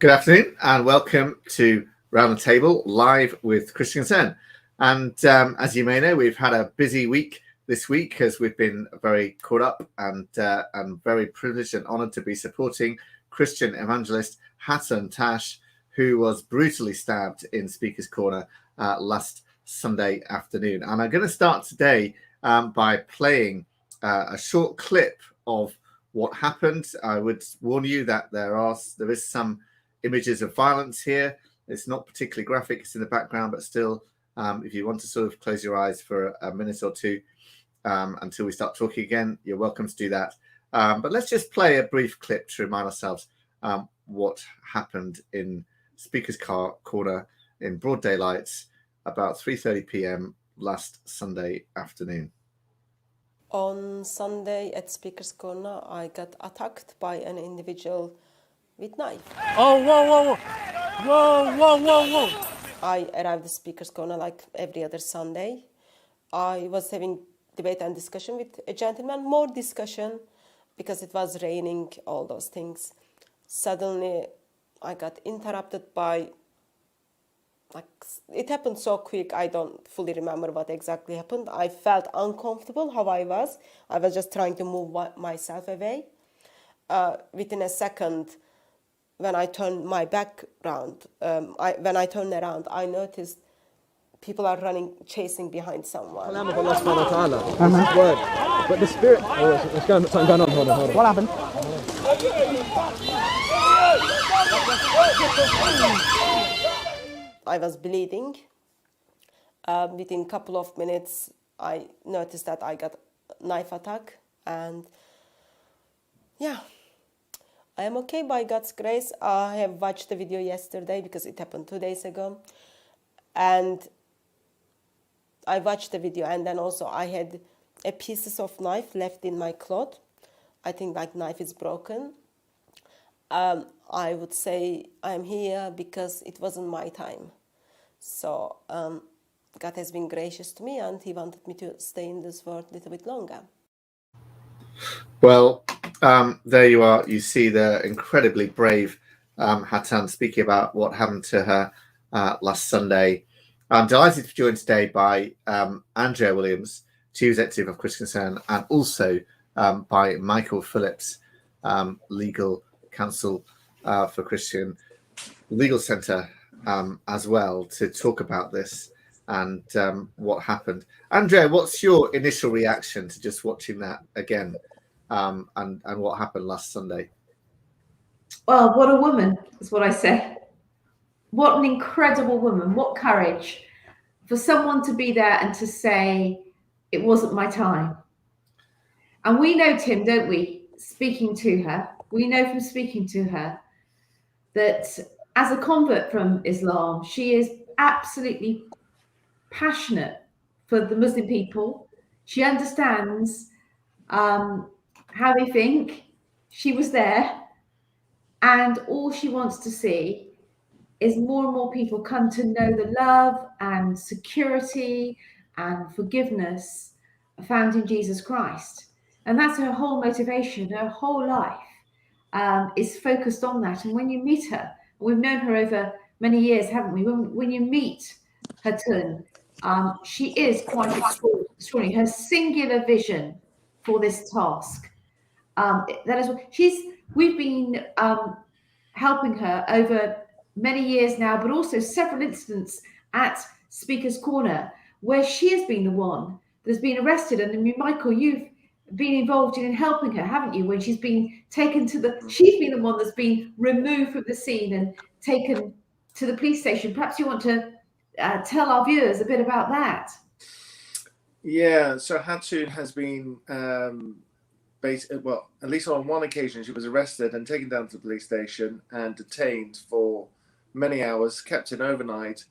Good afternoon and welcome to Round the Table live with Christian Concern. And as you may know, we've had a busy week this week as we've been very caught up and very privileged and honoured to be supporting Christian evangelist Hatun Tash, who was brutally stabbed in Speaker's Corner last Sunday afternoon. And I'm going to start today by playing a short clip of what happened. I would warn you that there is some images of violence here. It's not particularly graphic, it's in the background, but still, if you want to sort of close your eyes for a minute or two until we start talking again, you're welcome to do that. But let's just play a brief clip to remind ourselves what happened in Speaker's Corner in broad daylight about 3:30 p.m. last Sunday afternoon. On Sunday at Speaker's Corner, I got attacked by an individual with knife. Oh, whoa. I arrived at Speaker's Corner like every other Sunday. I was having debate and discussion with a gentleman, more discussion because it was raining, all those things. Suddenly, I got interrupted by, it happened so quick, I don't fully remember what exactly happened. I felt uncomfortable how I was. I was just trying to move myself away. Within a second, when I turned my back around, when I turned around, I noticed people are running, chasing behind someone. Kalam of Allah subhanahu wa ta'ala. This is word. But the spirit, something going on, hold on. What happened? I was bleeding. Within a couple of minutes, I noticed that I got a knife attack, and yeah. I am okay by God's grace. I have watched the video yesterday because it happened 2 days ago. And I watched the video, and then also I had a pieces of knife left in my cloth. I think like knife is broken. I would say I'm here because it wasn't my time. So God has been gracious to me, and He wanted me to stay in this world a little bit longer. Well, there you are. You see the incredibly brave Hatun speaking about what happened to her last Sunday. I'm delighted to be joined today by Andrea Williams, Chief Executive of Christian Concern, and also by Michael Phillips, Legal Counsel for Christian Legal Centre as well, to talk about this and what happened. Andrea, what's your initial reaction to just watching that again? And what happened last Sunday? Well, what a woman is what I say. What an incredible woman. What courage for someone to be there and to say, it wasn't my time. And we know, Tim, don't we, speaking to her, we know from speaking to her that as a convert from Islam, she is absolutely passionate for the Muslim people. She understands how they think. She was there, and all she wants to see is more and more people come to know the love and security and forgiveness found in Jesus Christ. And that's her whole motivation. Her whole life is focused on that. And when you meet her, we've known her over many years, haven't we? When you meet Hatun, she is quite extraordinary. Her singular vision for this task. That is what we've been helping her over many years now, but also several incidents at Speaker's Corner where she has been the one that's been arrested. And I mean, Michael, you've been involved in helping her, haven't you? When she's been taken she's been the one that's been removed from the scene and taken to the police station. Perhaps you want to tell our viewers a bit about that. Yeah, so Hatun has been at least on one occasion, she was arrested and taken down to the police station and detained for many hours, kept in overnight.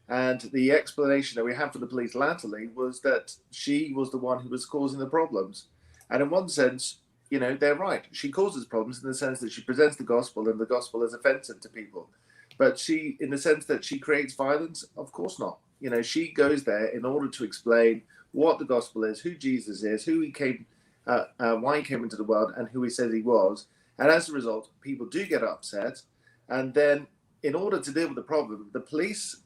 And the explanation that we had for the police latterly was that she was the one who was causing the problems. And in one sense, they're right. She causes problems in the sense that she presents the gospel and the gospel is offensive to people. But in the sense that she creates violence, of course not. She goes there in order to explain what the gospel is, who Jesus is, who he came why he came into the world and who he said he was. And as a result, people do get upset. And then in order to deal with the problem, the police,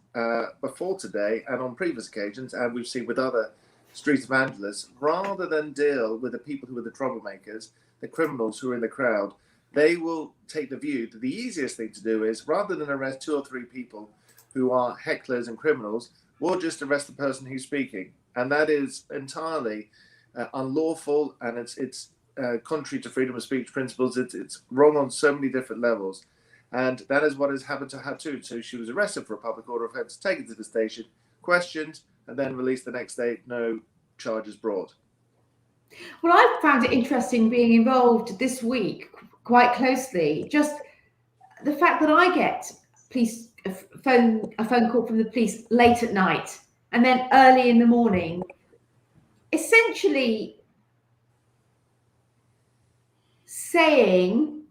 before today and on previous occasions, and we've seen with other street evangelists, rather than deal with the people who are the troublemakers, the criminals who are in the crowd, they will take the view that the easiest thing to do is, rather than arrest 2 or 3 people who are hecklers and criminals, we'll just arrest the person who's speaking. And that is entirely unlawful, and it's contrary to freedom of speech principles. It's wrong on so many different levels. And that is what has happened to Hatun. So she was arrested for a public order offence, taken to the station, questioned, and then released the next day, no charges brought. Well, I found it interesting being involved this week quite closely. Just the fact that I get a phone call from the police late at night and then early in the morning, essentially saying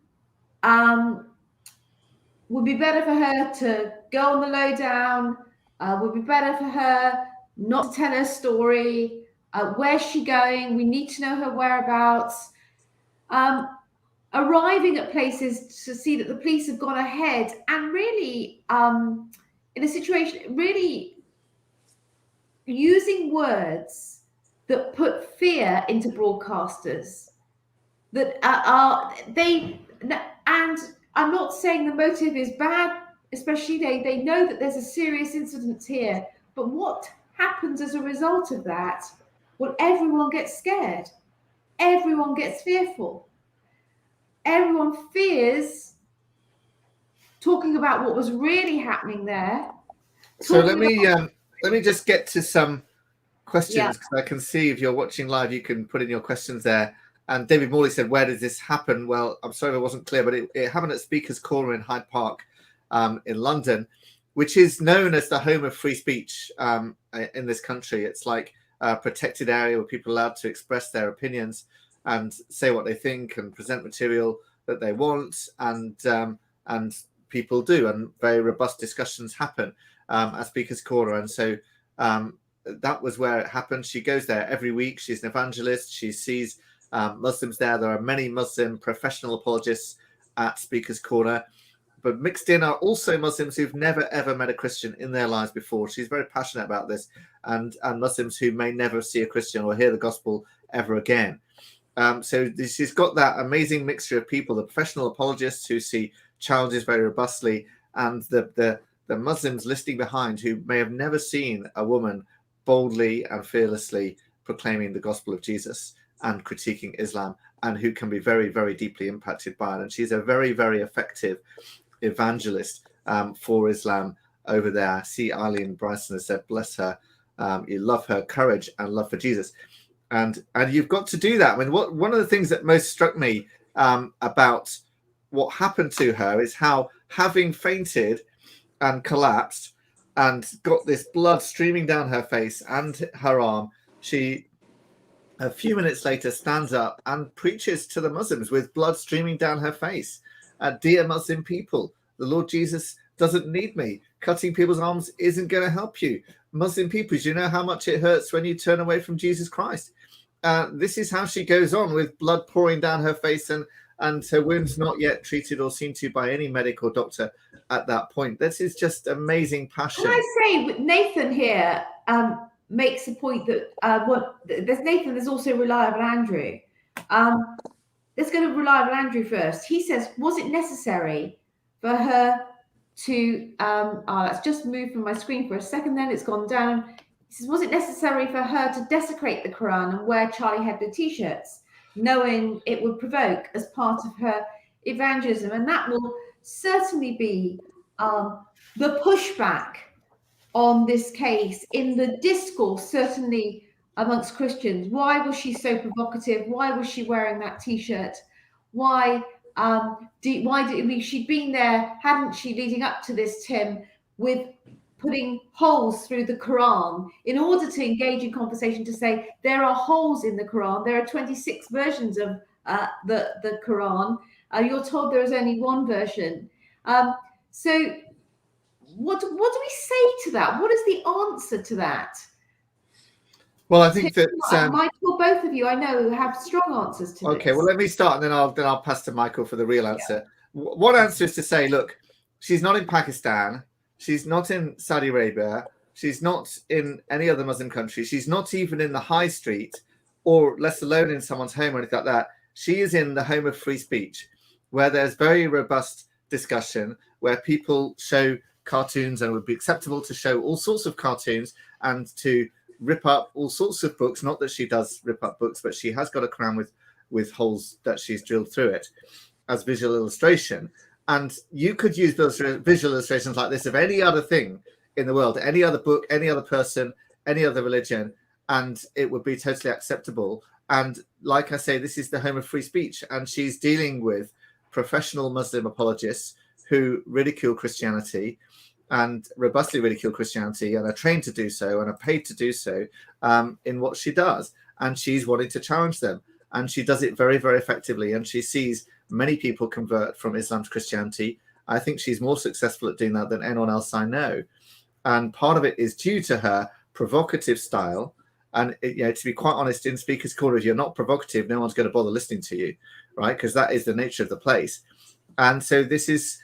would be better for her to go on the lowdown, would be better for her not to tell her story, where's she going, we need to know her whereabouts, arriving at places to see that the police have gone ahead and really, in a situation, really using words that put fear into broadcasters, that and I'm not saying the motive is bad, especially they know that there's a serious incident here, but what happens as a result of that? Well, everyone gets scared, everyone gets fearful, everyone fears talking about what was really happening there. So let me just get to some questions, because I can see if you're watching live, you can put in your questions there. And David Morley said, where does this happen? Well, I'm sorry if I wasn't clear, but it happened at Speaker's Corner in Hyde Park in London, which is known as the home of free speech in this country. It's like a protected area where people are allowed to express their opinions and say what they think and present material that they want. And people do, and very robust discussions happen at Speaker's Corner. And so that was where it happened. She goes there every week. She's an evangelist. She sees Muslims there. There are many Muslim professional apologists at Speaker's Corner, but mixed in are also Muslims who've never ever met a Christian in their lives before. She's very passionate about this, and Muslims who may never see a Christian or hear the gospel ever again. So she's got that amazing mixture of people: the professional apologists who see challenges very robustly, and the Muslims listening behind who may have never seen a woman boldly and fearlessly proclaiming the gospel of Jesus and critiquing Islam, and who can be very, very deeply impacted by it. And she's a very, very effective evangelist for Islam over there. I see Eileen Bryson has said, bless her. You love her courage and love for Jesus. And you've got to do that. I mean, one of the things that most struck me about what happened to her is how, having fainted and collapsed and got this blood streaming down her face and her arm, she a few minutes later stands up and preaches to the Muslims with blood streaming down her face. Dear Muslim people, the Lord Jesus doesn't need me. Cutting people's arms isn't going to help you. Muslim people, do you know how much it hurts when you turn away from Jesus Christ? This is how she goes on, with blood pouring down her face and her wounds not yet treated or seen to by any medic or doctor at that point. This is just amazing passion. Can I say, Nathan here makes a point that there's Nathan, there's also Reliable Andrew. Let's go to Reliable Andrew first. He says, was it necessary for her to, let's just move from my screen for a second, then it's gone down. He says, was it necessary for her to desecrate the Quran and wear Charlie Hebdo t-shirts, knowing it would provoke as part of her evangelism? And that will certainly be the pushback on this case in the discourse, certainly amongst Christians. Why was she so provocative? Why was she wearing that t-shirt? Why she'd been there, hadn't she, leading up to this, Tim, with putting holes through the Quran in order to engage in conversation, to say there are holes in the Quran. There are 26 versions of the Quran. You're told there is only one version. So what do we say to that? What is the answer to that? Well, I think Tim, that Michael, both of you, I know, have strong answers to this. Okay, well, let me start, and then I'll pass to Michael for the real answer. Yeah. One answer is to say, look, She's not in Pakistan. She's not in Saudi Arabia. She's not in any other Muslim country. She's not even in the high street, or less alone in someone's home or anything like that. She is in the home of free speech, where there's very robust discussion, where people show cartoons, and it would be acceptable to show all sorts of cartoons and to rip up all sorts of books. Not that she does rip up books, but she has got a Quran with holes that she's drilled through it as visual illustration. And you could use those visual illustrations like this of any other thing in the world, any other book, any other person, any other religion, and it would be totally acceptable. And like I say, this is the home of free speech, and she's dealing with professional Muslim apologists who ridicule Christianity and robustly ridicule Christianity, and are trained to do so and are paid to do so in what she does. And she's wanting to challenge them, and she does it very, very effectively. And she sees many people convert from Islam to Christianity. I think she's more successful at doing that than anyone else I know. And part of it is due to her provocative style. And to be quite honest, in Speaker's Corner, if you're not provocative, no one's going to bother listening to you, right? Because that is the nature of the place. And so this is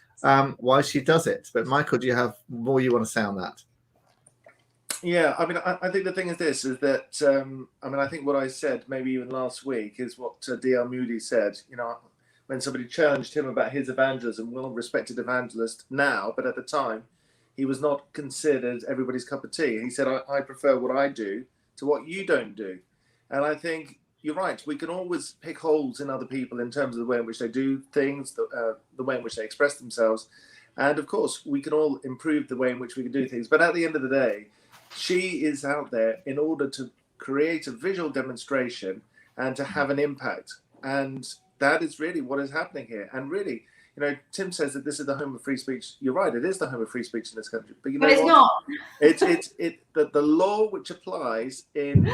why she does it. But Michael, do you have more you want to say on that? Yeah, I mean, I think the thing is this, is that, I think what I said maybe even last week is what D.L. Moody said, when somebody challenged him about his evangelism, well-respected evangelist now, but at the time, he was not considered everybody's cup of tea. And he said, I prefer what I do to what you don't do. And I think you're right. We can always pick holes in other people in terms of the way in which they do things, the way in which they express themselves. And of course, we can all improve the way in which we can do things. But at the end of the day, she is out there in order to create a visual demonstration and to have an impact. And that is really what is happening here. And really, Tim says that this is the home of free speech. You're right, it is the home of free speech in this country. But it's not. The law which applies in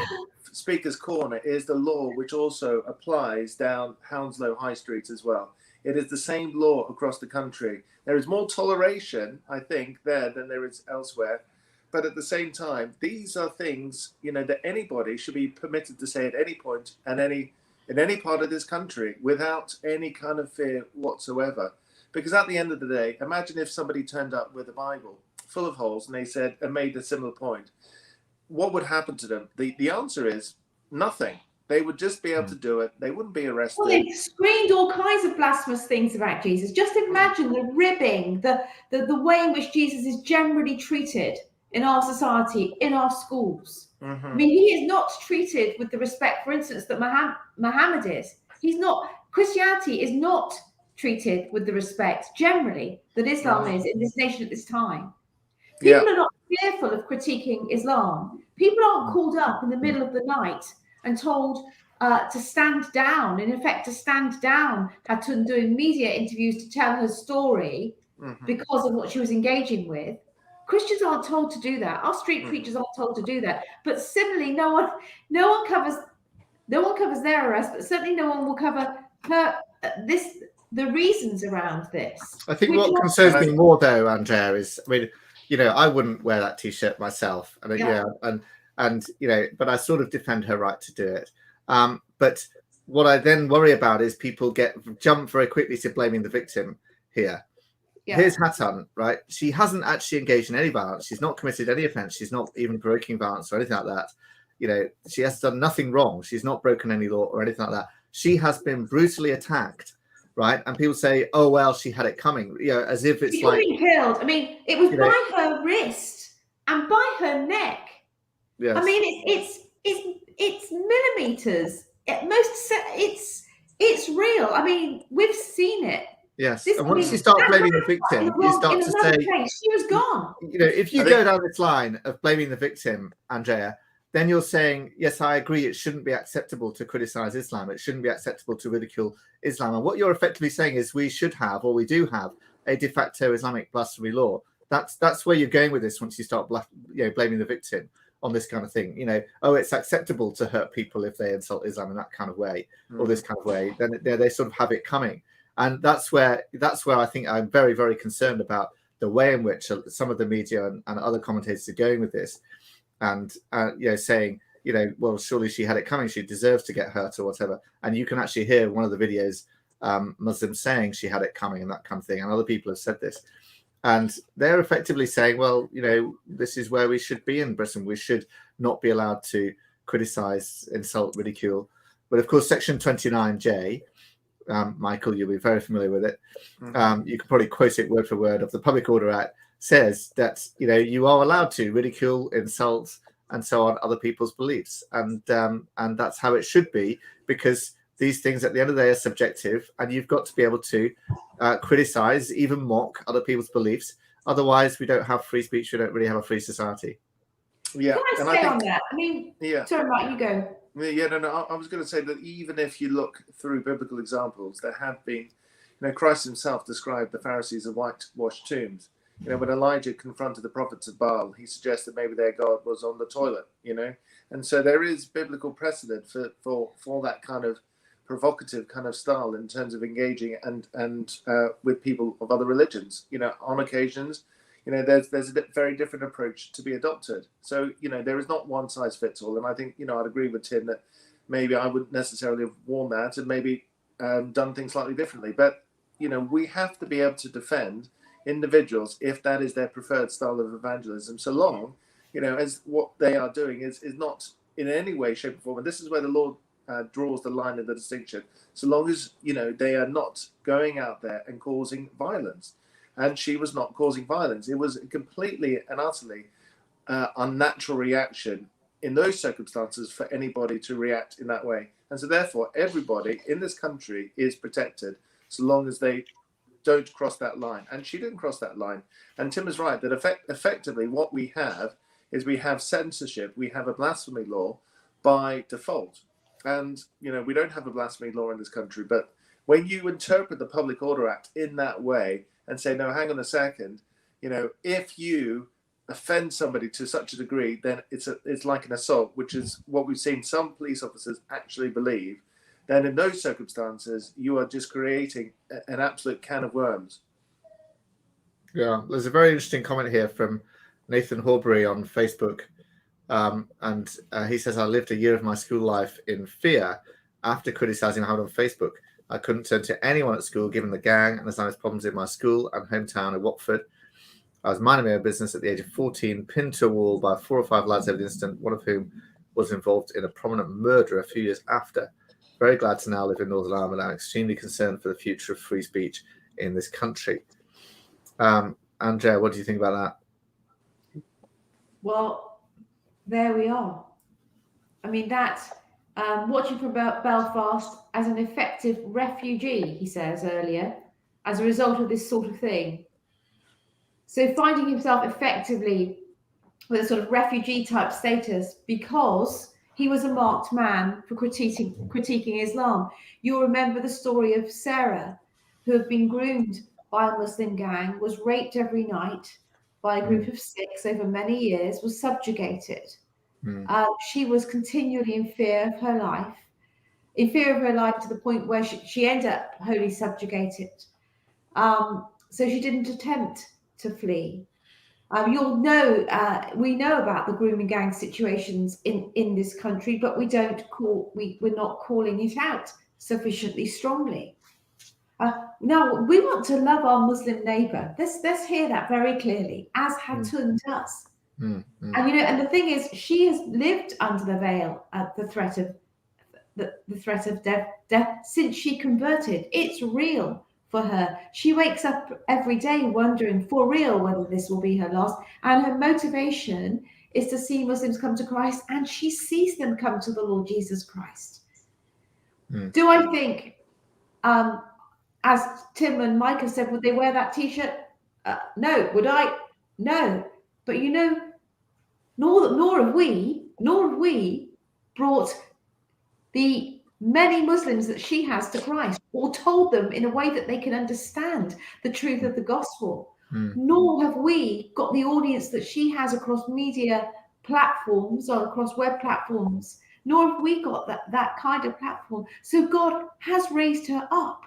Speaker's Corner is the law which also applies down Hounslow High Street as well. It is the same law across the country. There is more toleration, I think, there than there is elsewhere. But at the same time, these are things, that anybody should be permitted to say at any point and in any part of this country without any kind of fear whatsoever. Because at the end of the day, imagine if somebody turned up with a Bible full of holes and they said and made a similar point. What would happen to them? The answer is nothing. They would just be able to do it. They wouldn't be arrested. Well, they screamed all kinds of blasphemous things about Jesus. Just imagine the ribbing, the way in which Jesus is generally treated in our society, in our schools. Mm-hmm. I mean, he is not treated with the respect, for instance, that Muhammad is. Christianity is not treated with the respect generally that Islam is in this nation at this time. People are not fearful of critiquing Islam. People aren't called up in the middle of the night and told to stand down, in effect, to stand down Hatun doing media interviews to tell her story because of what she was engaging with. Christians aren't told to do that. Our street preachers aren't told to do that. But similarly, no one covers their arrest, but certainly no one will cover the reasons around this. I think what concerns me more, though, Andrea, is I wouldn't wear that T-shirt myself, and but I sort of defend her right to do it. But what I then worry about is people jump very quickly to blaming the victim here. Yeah. Here's Hatun, right? She hasn't actually engaged in any violence. She's not committed any offense. She's not even provoking violence or anything like that. She has done nothing wrong. She's not broken any law or anything like that. She has been brutally attacked, right? And people say, "Oh well, she had it coming," as if it's like being killed. I mean, it was by her wrist and by her neck. Yes. I mean, it's millimeters. At most, it's real. I mean, we've seen it. Yes, and once you start blaming the victim, you start to say she was gone. If you go down this line of blaming the victim, Andrea, then you're saying, yes, I agree, it shouldn't be acceptable to criticize Islam. It shouldn't be acceptable to ridicule Islam. And what you're effectively saying is we should have, or we do have, a de facto Islamic blasphemy law. That's where you're going with this once you start blaming the victim on this kind of thing. It's acceptable to hurt people if they insult Islam in that kind of way or this kind of way. Then they sort of have it coming. And that's where I think I'm very, very concerned about the way in which some of the media and other commentators are going with this, and saying, well, surely she had it coming, she deserves to get hurt or whatever. And you can actually hear one of the videos, Muslims saying she had it coming and that kind of thing. And other people have said this, And they're effectively saying, well, this is where we should be in Britain. We should not be allowed to criticize, insult, ridicule. But of course, Section 29J, Michael, you'll be very familiar with it. You can probably quote it word for word of the Public Order Act, says that, you are allowed to ridicule, insult, and so on other people's beliefs. And that's how it should be, because these things at the end of the day are subjective, and you've got to be able to criticize, even mock other people's beliefs. Otherwise, we don't have free speech. We don't really have a free society. Yeah. Can I say on that? I mean, sorry, Mark, you go. Yeah, no. I was going to say that even if you look through biblical examples, there have been, Christ himself described the Pharisees as whitewashed tombs. When Elijah confronted the prophets of Baal, he suggested maybe their God was on the toilet, And so there is biblical precedent for that kind of provocative kind of style in terms of engaging and with people of other religions. On occasions, there's a very different approach to be adopted. So, there is not one size fits all. And I think, I'd agree with Tim that maybe I wouldn't necessarily have worn that and maybe done things slightly differently. But, we have to be able to defend individuals if that is their preferred style of evangelism, so long, as what they are doing is not in any way, shape or form. And this is where the Lord draws the line of the distinction. So long as, they are not going out there and causing violence. And she was not causing violence. It was completely and utterly unnatural reaction in those circumstances for anybody to react in that way. And so therefore, everybody in this country is protected so long as they don't cross that line. And she didn't cross that line. And Tim is right that effectively what we have is we have censorship. We have a blasphemy law by default. And, we don't have a blasphemy law in this country. But when you interpret the Public Order Act in that way and say, no, hang on a second, if you offend somebody to such a degree, then it's like an assault, which is what we've seen some police officers actually believe. Then in those circumstances, you are just creating an absolute can of worms. Yeah, there's a very interesting comment here from Nathan Horbury on Facebook. And he says, I lived a year of my school life in fear after criticizing Mohammed on Facebook. I couldn't turn to anyone at school, given the gang and the Zionist problems in my school and hometown of Watford. I was minding my own business at the age of 14, pinned to a wall by 4 or 5 lads over the incident, one of whom was involved in a prominent murder a few years after. Very glad to now live in Northern Ireland. I'm extremely concerned for the future of free speech in this country. Andrea, what do you think about that? Well, there we are. I mean, that's watching from Belfast as an effective refugee, he says earlier, as a result of this sort of thing. So finding himself effectively with a sort of refugee type status because he was a marked man for critiquing Islam. You'll remember the story of Sarah, who had been groomed by a Muslim gang, was raped every night by a group of 6 over many years, was subjugated. She was continually in fear of her life to the point where she ended up wholly subjugated. So she didn't attempt to flee. You'll know, we know about the grooming gang situations in this country, but we're not calling it out sufficiently strongly. Now, we want to love our Muslim neighbor. Let's hear that very clearly, as Hatun does. And and the thing is, she has lived under the veil at the threat of death since she converted. It's real for her. She wakes up every day wondering for real whether this will be her last, and her motivation is to see Muslims come to Christ, and she sees them come to the Lord Jesus Christ. Do I think, as Tim and Mike have said, would they wear that t-shirt? No. Would I? No. But nor have we brought the many Muslims that she has to Christ, or told them in a way that they can understand the truth of the gospel. Nor have we got the audience that she has across media platforms or across web platforms. Nor have we got that kind of platform. So God has raised her up.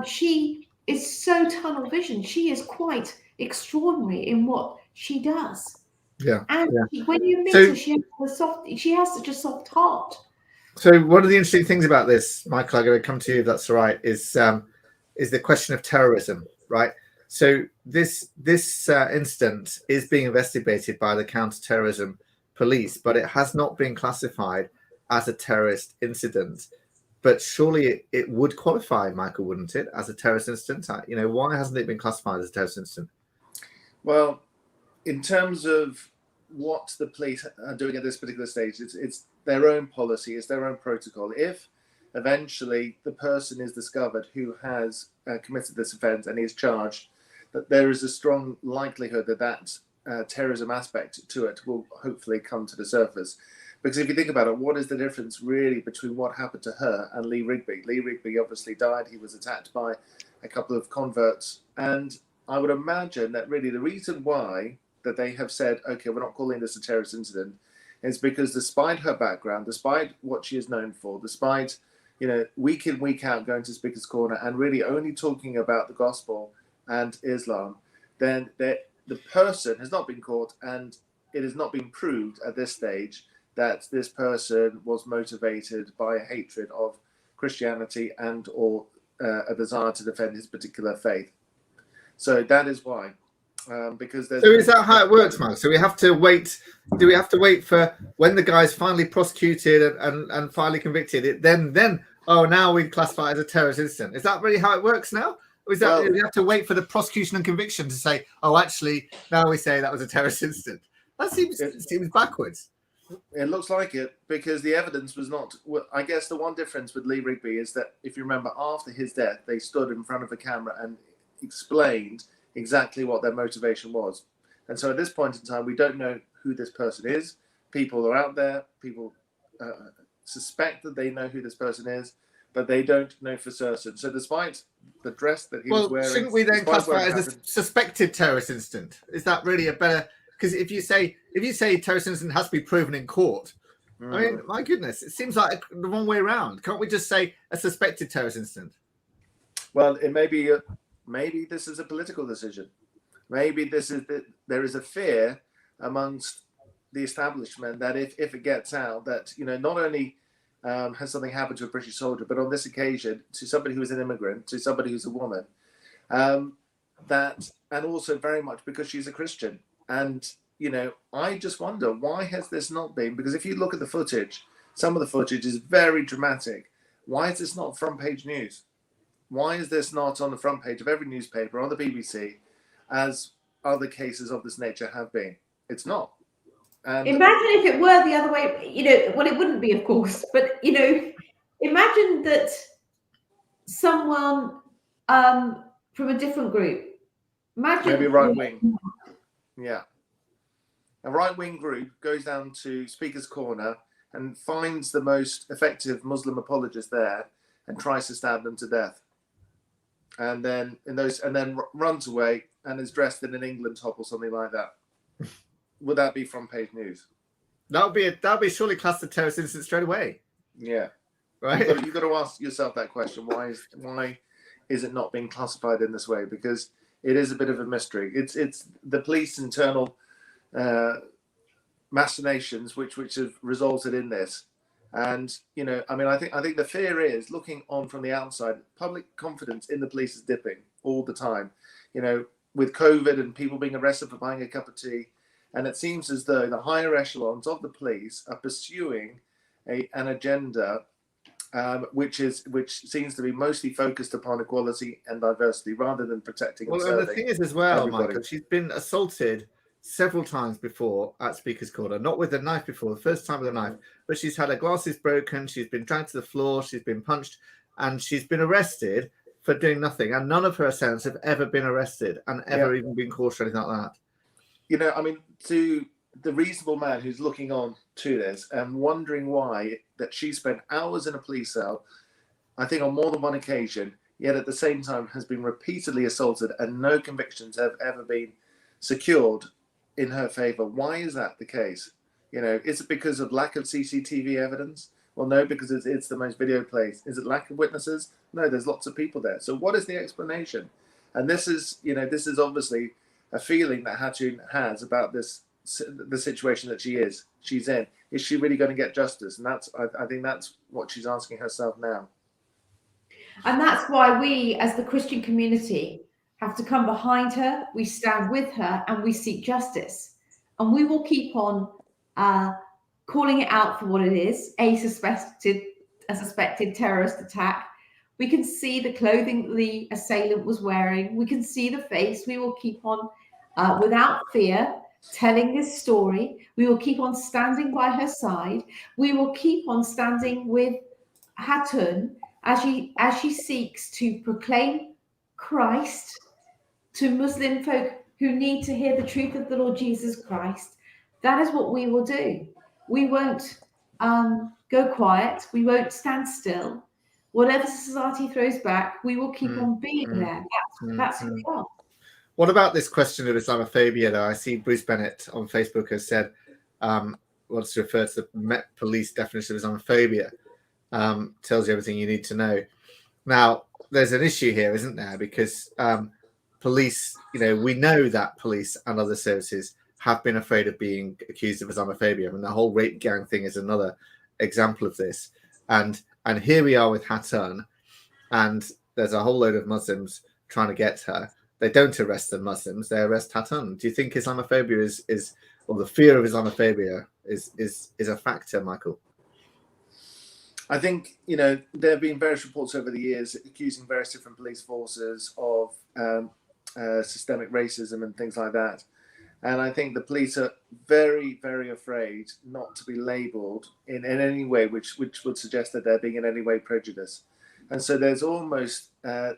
She is so tunnel vision. She is quite extraordinary in what she does. Yeah. And when you meet her, she has such a soft heart. So one of the interesting things about this, Michael, I'm going to come to you if that's all right, is the question of terrorism, right? So this incident is being investigated by the counter-terrorism police, but it has not been classified as a terrorist incident. But surely it would qualify, Michael, wouldn't it, as a terrorist incident? Why hasn't it been classified as a terrorist incident? Well, in terms of what the police are doing at this particular stage, it's their own policy, it's their own protocol. If eventually the person is discovered who has committed this offence and is charged, that there is a strong likelihood that terrorism aspect to it will hopefully come to the surface. Because if you think about it, what is the difference really between what happened to her and Lee Rigby? Lee Rigby obviously died. He was attacked by a couple of converts. And I would imagine that really the reason why that they have said, okay, we're not calling this a terrorist incident, is because despite her background, despite what she is known for, despite, week in, week out going to Speaker's Corner and really only talking about the gospel and Islam, then the person has not been caught, and it has not been proved at this stage that this person was motivated by a hatred of Christianity and or a desire to defend his particular faith. So that is why. Because so is that how it works, Mark? So we have to wait. Do we have to wait for when the guy's finally prosecuted and finally convicted? Then now we classify it as a terrorist incident. Is that really how it works now? Or is that we have to wait for the prosecution and conviction to say, oh, actually, now we say that was a terrorist incident? That seems backwards. It looks like it, because the evidence was not. I guess the one difference with Lee Rigby is that if you remember, after his death, they stood in front of a camera and explained exactly what their motivation was. And so at this point in time, we don't know who this person is. People are out there. People suspect that they know who this person is, but they don't know for certain. So despite the dress that he was wearing, shouldn't we then classify it as a suspected terrorist incident? Is that really a better? Because if you say terrorist incident has to be proven in court, I mean, my goodness, it seems like the wrong way around. Can't we just say a suspected terrorist incident? Well, it may be. Maybe this is a political decision. Maybe there is a fear amongst the establishment that if it gets out that not only has something happened to a British soldier, but on this occasion to somebody who is an immigrant, to somebody who's a woman, and also very much because she's a Christian. And I just wonder, why has this not been? Because if you look at the footage, some of the footage is very dramatic. Why is this not front page news? Why is this not on the front page of every newspaper, on the BBC, as other cases of this nature have been? It's not. And imagine if it were the other way. Well, it wouldn't be, of course, but imagine that someone from a different group, maybe right wing. Yeah. A right-wing group goes down to Speaker's Corner and finds the most effective Muslim apologist there and tries to stab them to death. And then runs away and is dressed in an England top or something like that. Would that be front page news? That would be surely classed as a terrorist incident straight away. Yeah. Right. You've got to ask yourself that question. Why is it not being classified in this way? Because it is a bit of a mystery. It's the police internal machinations which have resulted in this. And I think the fear is, looking on from the outside, public confidence in the police is dipping all the time. With COVID and people being arrested for buying a cup of tea, and it seems as though the higher echelons of the police are pursuing an agenda which seems to be mostly focused upon equality and diversity rather than protecting. Well, and the thing is as well, Michael, she's been assaulted several times before at Speaker's Corner, not with a knife before, the first time with a knife, but she's had her glasses broken, she's been dragged to the floor, she's been punched, and she's been arrested for doing nothing. And none of her assailants have ever been arrested and ever even been caught or anything like that. To the reasonable man who's looking on to this and wondering why that she spent hours in a police cell, I think on more than one occasion, yet at the same time has been repeatedly assaulted and no convictions have ever been secured in her favor. Why is that the case? Is it because of lack of CCTV evidence? Well, no, because it's the most video plays. Is it lack of witnesses? No, there's lots of people there. So what is the explanation? And this is obviously a feeling that Hatun has about the situation that she's in. Is she really going to get justice? And I think that's what she's asking herself now. And that's why we, as the Christian community, have to come behind her, we stand with her, and we seek justice. And we will keep on calling it out for what it is, a suspected terrorist attack. We can see the clothing the assailant was wearing. We can see the face. We will keep on, without fear, telling this story. We will keep on standing by her side. We will keep on standing with Hatun as she seeks to proclaim Christ to Muslim folk who need to hear the truth of the Lord Jesus Christ. That is what we will do. We won't go quiet. We won't stand still. Whatever society throws back, we will keep on being there. That's who we are. What about this question of Islamophobia, though? I see Bruce Bennett on Facebook has said, wants to refer to the Met Police definition of Islamophobia. Tells you everything you need to know. Now, there's an issue here, isn't there? Because police, we know that police and other services have been afraid of being accused of Islamophobia. And the whole rape gang thing is another example of this. And here we are with Hatun, and there's a whole load of Muslims trying to get her. They don't arrest the Muslims; they arrest Hatun. Do you think Islamophobia is or the fear of Islamophobia is a factor, Michael? I think there have been various reports over the years accusing various different police forces of systemic racism and things like that. And I think the police are very, very afraid not to be labelled in any way which would suggest that they're being in any way prejudiced. And so there's almost a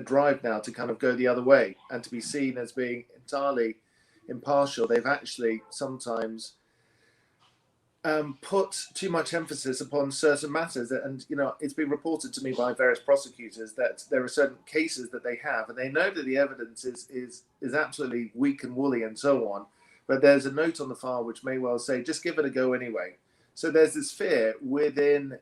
drive now to kind of go the other way and to be seen as being entirely impartial. They've actually sometimes put too much emphasis upon certain matters, and it's been reported to me by various prosecutors that there are certain cases that they have, and they know that the evidence is absolutely weak and woolly and so on, but there's a note on the file which may well say just give it a go anyway. So there's this fear within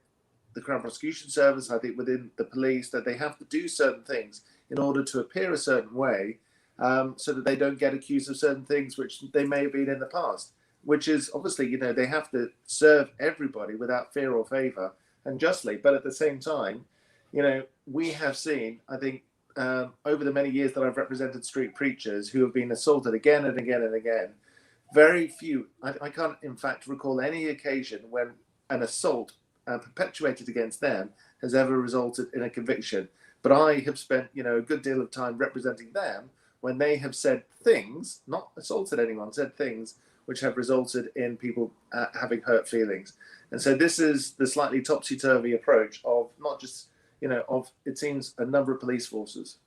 the Crown Prosecution Service, I think within the police, that they have to do certain things in order to appear a certain way, so that they don't get accused of certain things which they may have been in the past. Which is obviously, they have to serve everybody without fear or favor and justly. But at the same time, we have seen, I think, over the many years that I've represented street preachers who have been assaulted again and again and again, very few, I can't in fact recall any occasion when an assault perpetuated against them has ever resulted in a conviction. But I have spent, a good deal of time representing them when they have said things, not assaulted anyone, said things which have resulted in people having hurt feelings. And so this is the slightly topsy-turvy approach of not just, of, it seems, a number of police forces.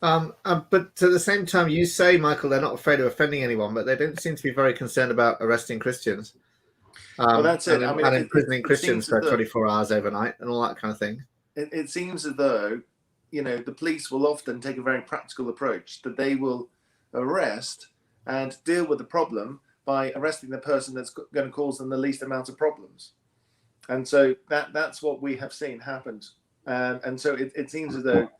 But at the same time, you say, Michael, they're not afraid of offending anyone, but they don't seem to be very concerned about arresting Christians. Well, that's it. And imprisoning Christians for 24 hours overnight and all that kind of thing. It seems as though, the police will often take a very practical approach, that they will arrest and deal with the problem by arresting the person that's going to cause them the least amount of problems. And so that's what we have seen happened. And so it seems as though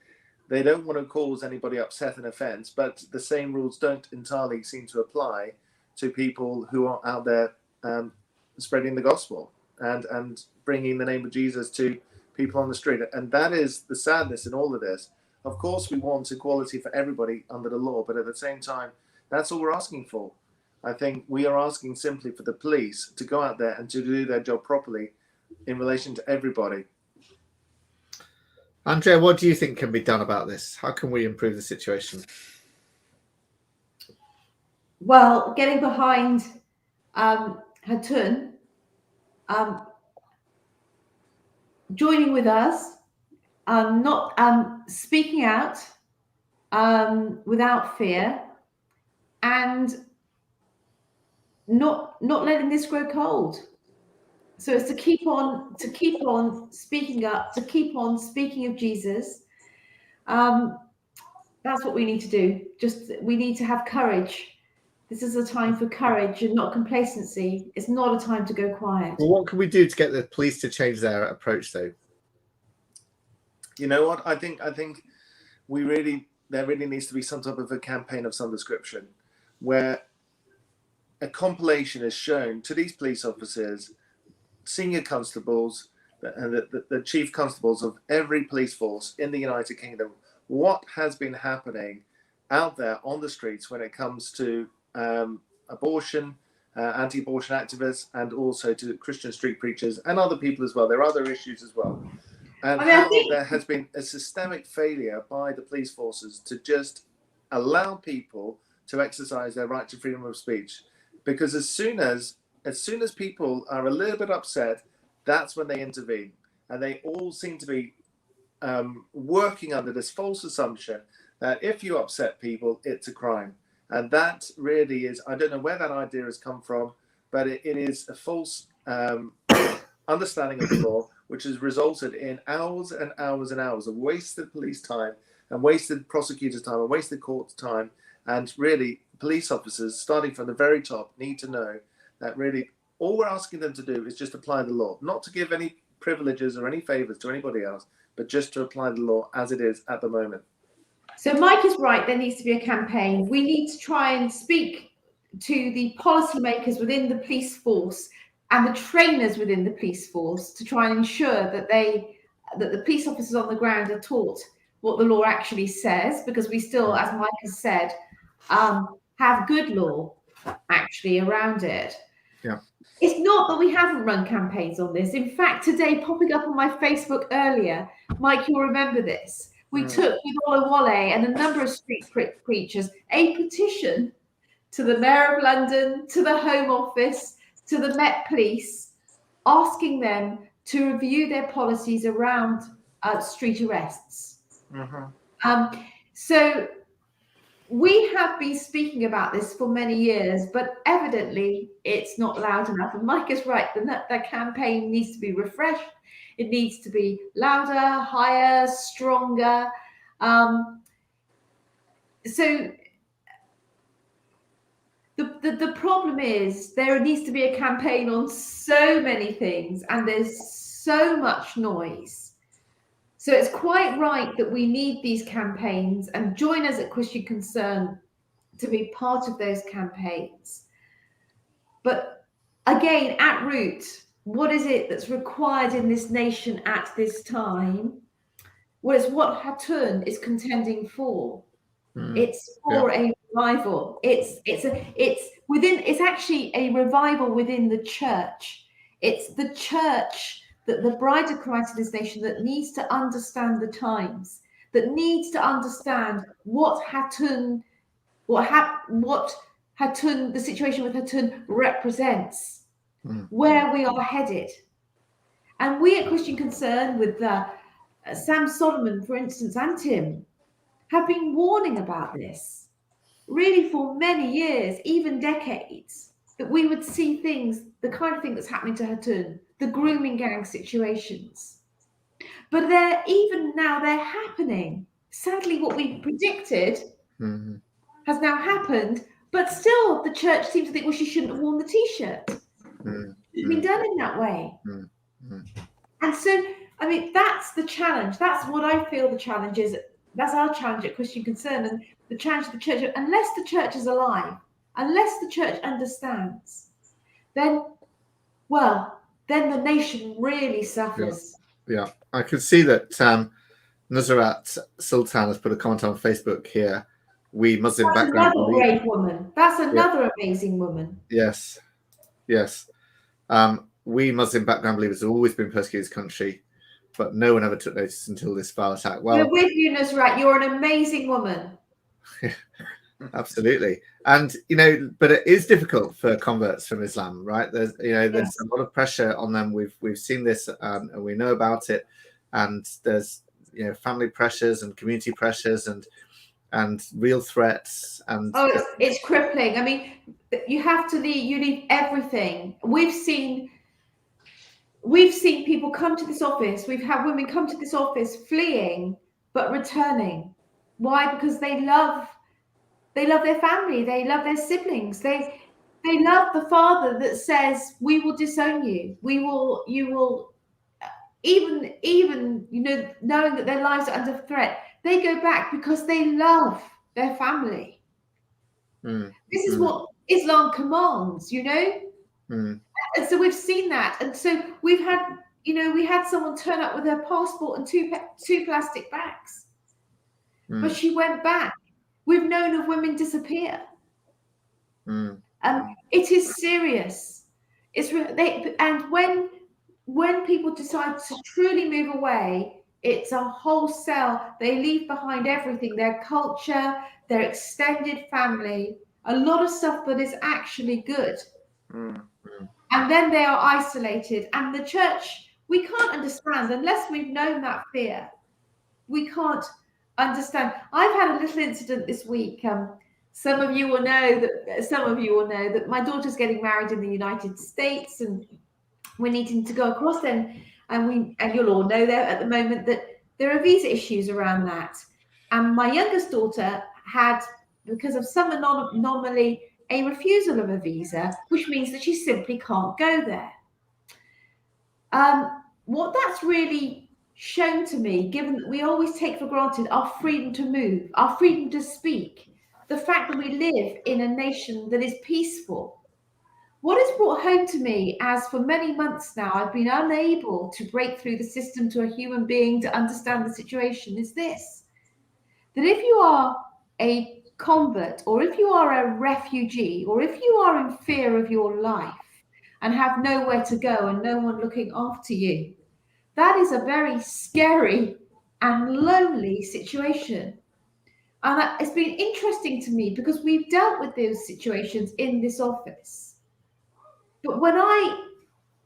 they don't want to cause anybody upset and offense, but the same rules don't entirely seem to apply to people who are out there spreading the gospel and bringing the name of Jesus to people on the street. And that is the sadness in all of this. Of course, we want equality for everybody under the law, but at the same time, that's all we're asking for. I think we are asking simply for the police to go out there and to do their job properly in relation to everybody. Andrea, what do you think can be done about this? How can we improve the situation? Well, getting behind Hatun, joining with us, not speaking out without fear, and not letting this grow cold. So it's to keep on speaking up, to keep on speaking of Jesus. That's what we need to do. We need to have courage. This is a time for courage and not complacency. It's not a time to go quiet. Well, what can we do to get the police to change their approach, though? You know what? I think there really needs to be some type of a campaign of some description, where a compilation is shown to these police officers, senior constables, and the chief constables of every police force in the United Kingdom, what has been happening out there on the streets when it comes to abortion, anti-abortion activists, and also to Christian street preachers and other people as well. There are other issues as well. And how there has been a systemic failure by the police forces to just allow people to exercise their right to freedom of speech. Because as soon as people are a little bit upset, that's when they intervene. And they all seem to be working under this false assumption that if you upset people, it's a crime. And that really is, I don't know where that idea has come from, but it is a false understanding of the law, which has resulted in hours and hours and hours of wasted police time and wasted prosecutors' time and wasted court time. And really, police officers, starting from the very top, need to know that really all we're asking them to do is just apply the law, not to give any privileges or any favors to anybody else, but just to apply the law as it is at the moment. So Mike is right, there needs to be a campaign. We need to try and speak to the policymakers within the police force and the trainers within the police force to try and ensure that the police officers on the ground are taught what the law actually says, because we still, as Mike has said, have good law actually around it. Yeah. It's not that we haven't run campaigns on this. In fact, today, popping up on my Facebook earlier, Mike, you'll remember this. We took with Ola Wale and a number of street preachers a petition to the Mayor of London, to the Home Office, to the Met Police, asking them to review their policies around street arrests. So we have been speaking about this for many years, but evidently it's not loud enough. And Mike is right, the campaign needs to be refreshed. It needs to be louder, higher, stronger. So the problem is there needs to be a campaign on so many things, and there's so much noise. So it's quite right that we need these campaigns, and join us at Christian Concern to be part of those campaigns. But again, at root, what is it that's required in this nation at this time? Well, it's what Hatun is contending for. It's for a revival. It's actually a revival within the church. It's the church, that the bride of Christ in this nation, that needs to understand the times, that needs to understand what Hatun, the situation with Hatun represents, where we are headed. And we at Christian Concern, with Sam Solomon, for instance, and Tim, have been warning about this really for many years, even decades, that we would see things, the kind of thing that's happening to Hatun, the grooming gang situations. But even now they're happening. Sadly, what we predicted has now happened, but still the church seems to think, well, she shouldn't have worn the T-shirt. It's been done in that way. And so, I mean, that's the challenge. That's what I feel the challenge is. That's our challenge at Christian Concern, and the challenge of the church. Unless the church is alive, unless the church understands, then the nation really suffers. Yeah. I could see that Nusrat Sultan has put a comment on Facebook here. We Muslim That's background. another great woman. That's another amazing woman. Yes. We Muslim background believers have always been persecuted in this country, but no one ever took notice until this vile attack. Well, we're with you, Nusrat. You're an amazing woman. Absolutely. And but it is difficult for converts from Islam, right? There's there's a lot of pressure on them. We've seen this and we know about it. And there's family pressures and community pressures and real threats, and it's crippling. I mean, you have to leave everything. We've seen people come to this office. We've had women come to this office fleeing but returning. Why? Because they love their family, they love their siblings, they love the father that says, we will disown you, you will even knowing that their lives are under threat, they go back because they love their family. This is what Islam commands, and so we've seen that. And so we've had we had someone turn up with her passport and two plastic bags. but she went back. We've known of women disappear. It is serious. And when people decide to truly move away, it's a wholesale. They leave behind everything, their culture, their extended family, a lot of stuff that is actually good. And then they are isolated. And the church, we can't understand unless we've known that fear. We can't understand. I've had a little incident this week. Some of you will know that my daughter's getting married in the United States, and we're needing to go across then. And you'll all know there at the moment that there are visa issues around that. And my youngest daughter had, because of some anomaly, a refusal of a visa, which means that she simply can't go there. What that's really shown to me, given that we always take for granted our freedom to move, our freedom to speak, the fact that we live in a nation that is peaceful. What is brought home to me, as for many months now I've been unable to break through the system to a human being to understand the situation, is this: that if you are a convert, or if you are a refugee, or if you are in fear of your life and have nowhere to go and no one looking after you, that is a very scary and lonely situation. And it's been interesting to me because we've dealt with those situations in this office. But when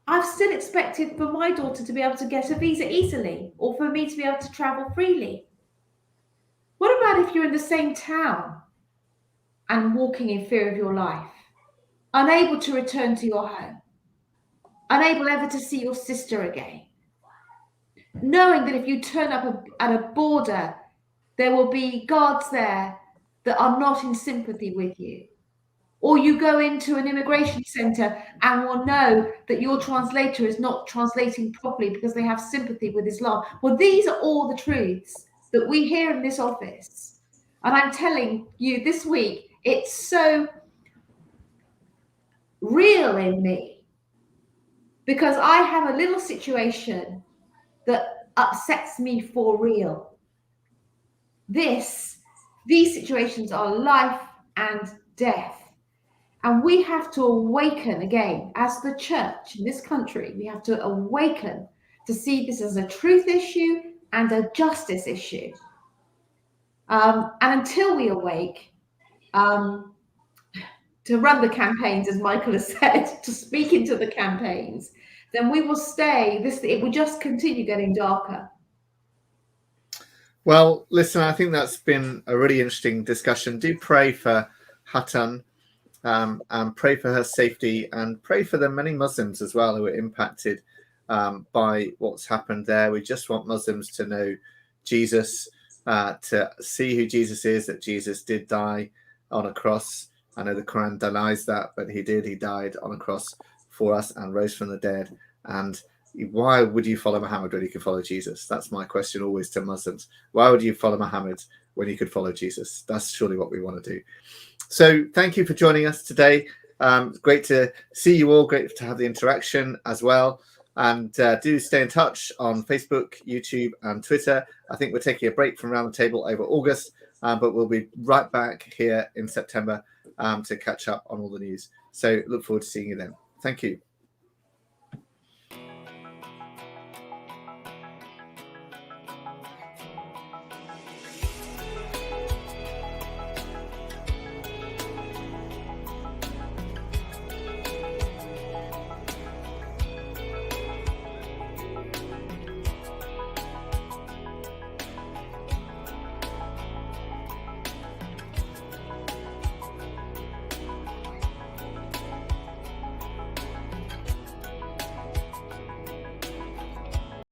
I've still expected for my daughter to be able to get a visa easily, or for me to be able to travel freely. What about if you're in the same town and walking in fear of your life, unable to return to your home, unable ever to see your sister again, knowing that if you turn up at a border, there will be guards there that are not in sympathy with you? Or you go into an immigration center and will know that your translator is not translating properly because they have sympathy with Islam. Well, these are all the truths that we hear in this office. And I'm telling you this week, it's so real in me because I have a little situation that upsets me for real. These situations are life and death. And we have to awaken again as the church in this country. We have to awaken to see this as a truth issue and a justice issue. And until we awake, to run the campaigns, as Michael has said, to speak into the campaigns, then we will stay. It will just continue getting darker. Well, listen, I think that's been a really interesting discussion. Do pray for Hatun. And pray for her safety, and pray for the many Muslims as well who are impacted by what's happened there. We just want Muslims to know Jesus, to see who Jesus is, that Jesus did die on a cross. I know the Quran denies that, but he did. He died on a cross for us and rose from the dead. And why would you follow Muhammad when you could follow Jesus? That's my question always to Muslims. Why would you follow Muhammad when you could follow Jesus? That's surely what we want to do. So thank you for joining us today. Great to see you all. Great to have the interaction as well. And do stay in touch on Facebook, YouTube, and Twitter. I think we're taking a break from Round the Table over August, but we'll be right back here in September to catch up on all the news. So look forward to seeing you then. Thank you.